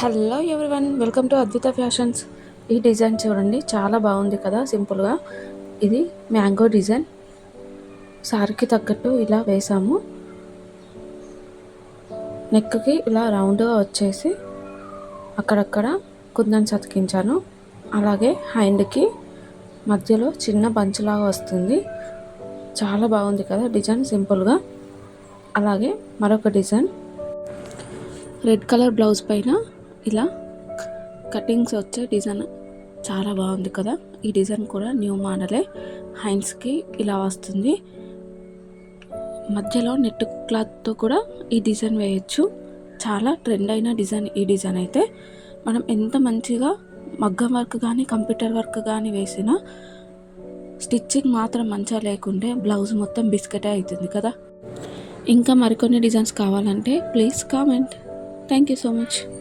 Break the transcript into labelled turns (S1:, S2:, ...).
S1: Hello everyone, welcome to Advitha fashions. ఈ design చూడండి, చాలా బాగుంది కదా. సింపుల్గా ఇది మ్యాంగో డిజైన్. సారీకి తగ్గట్టు ఇలా వేసాము. నెక్కి ఇలా రౌండ్గా వచ్చేసి అక్కడక్కడ కుందన్స్ అతికించాను. అలాగే హ్యాండ్కి మధ్యలో చిన్న బంచ్లాగా వస్తుంది. చాలా బాగుంది కదా డిజైన్ సింపుల్గా. అలాగే మరొక డిజైన్ రెడ్ కలర్ బ్లౌజ్ పైన ఇలా కటింగ్స్ వచ్చే డిజైన్ చాలా బాగుంది కదా. ఈ డిజైన్ కూడా న్యూ మోడలే. హ్యాండ్స్కి ఇలా వస్తుంది. మధ్యలో నెట్ క్లాత్తో కూడా ఈ డిజైన్ వేయచ్చు. చాలా ట్రెండ్ అయిన డిజైన్ ఈ డిజైన్ అయితే. మనం ఎంత మంచిగా మగ్గం వర్క్ కానీ కంప్యూటర్ వర్క్ కానీ వేసినా స్టిచ్చింగ్ మాత్రం మంచిగా లేకుంటే బ్లౌజ్ మొత్తం బిస్కెటే అవుతుంది కదా. ఇంకా మరికొన్ని డిజైన్స్ కావాలంటే please comment. Thank you so much.